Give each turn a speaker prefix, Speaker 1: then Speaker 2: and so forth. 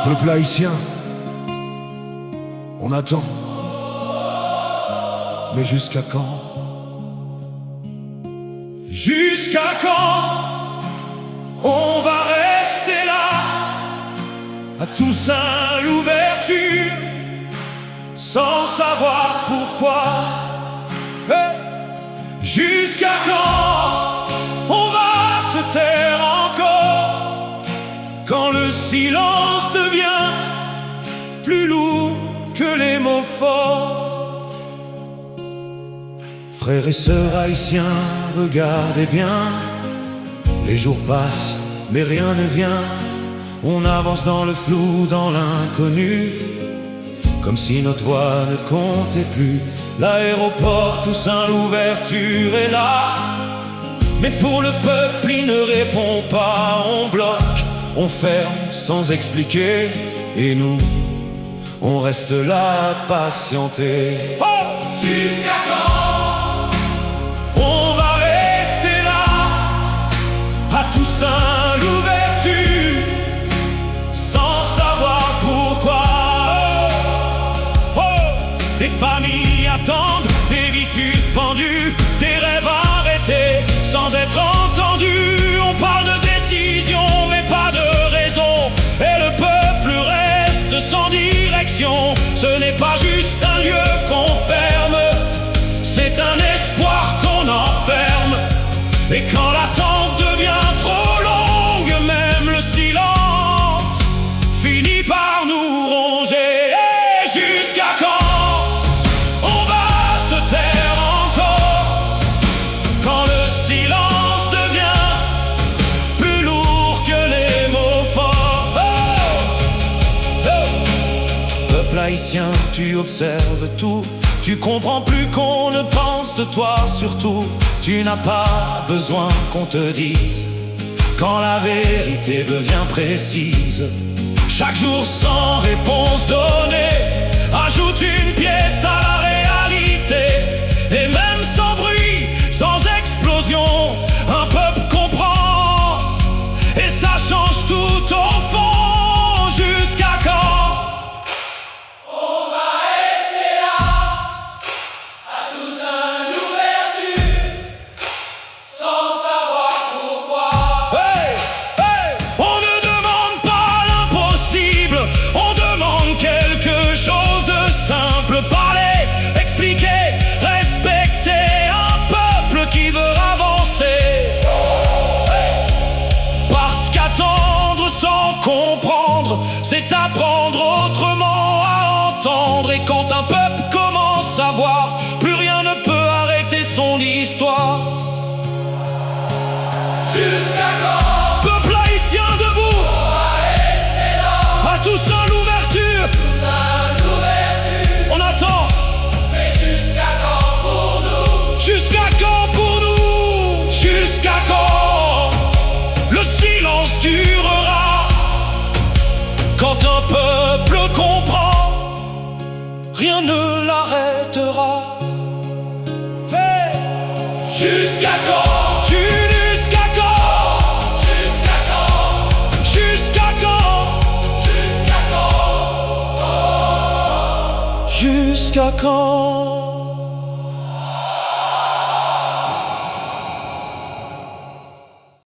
Speaker 1: Peuple haïtien, on attend. Mais jusqu'à quand? Jusqu'à quand on va rester là, à Toussaint l'ouverture, sans savoir pourquoi? Jusqu'à quand on va se taire encore, quand le silence devient plus lourd que les mots forts? Frères et sœurs haïtiens, regardez bien, les jours passent mais rien ne vient. On avance dans le flou, dans l'inconnu, comme si notre voix ne comptait plus. L'aéroport, Toussaint l'ouverture est là, mais pour le peuple il ne répond pas. On bloque, on ferme sans expliquer, et nous, on reste là à patienter. Oh! Jusqu'à quand on va rester là, à Toussaint l'ouverture, sans savoir pourquoi? Oh! Oh! Des familles attendent, des vies suspendues, des rêves arrêtés sans être entendus. On parle de décision mais pas de raison, et le peuple reste sans direction. Ce n'est pas juste un lieu qu'on ferme, c'est un espoir qu'on enferme. Et quand l'attente devient trop longue, même le silence finit par nous ronger. Et jusqu'à quand on va se taire encore, quand le silence devient plus lourd que les mots forts? Oh! Oh! Peuple haïtien, tu observes tout, tu comprends plus qu'on ne pense de toi. Surtout, tu n'as pas besoin qu'on te dise quand la vérité devient précise. Chaque jour sans réponse donnée ajoute une pièce à la réalité. Et même sans bruit, sans explosion, un peuple comprend, et ça change tout au fond. Jusqu'à quand on va rester là, à Toussaint l'ouverture, sans savoir pourquoi? Hey! Hey! On ne demande pas l'impossible, on demande quelque chose de simple. Parler, expliquer, respecter un peuple qui veut avancer. Parce qu'attendre sans comprendre, c'est apprendre autrement à entendre. Et quand un peuple commence à voir, plus rien ne peut arrêter son histoire. Jusqu'à quand peuple haïtien debout, on va rester là, à Toussaint l'ouverture, on attend. Mais jusqu'à quand pour nous? Jusqu'à quand pour nous? Jusqu'à quand le silence durera? Quand un peuple comprend, rien ne l'arrêtera. Hey! Jusqu'à quand? Jusqu'à quand? Jusqu'à quand? Jusqu'à quand? Jusqu'à quand? Jusqu'à quand?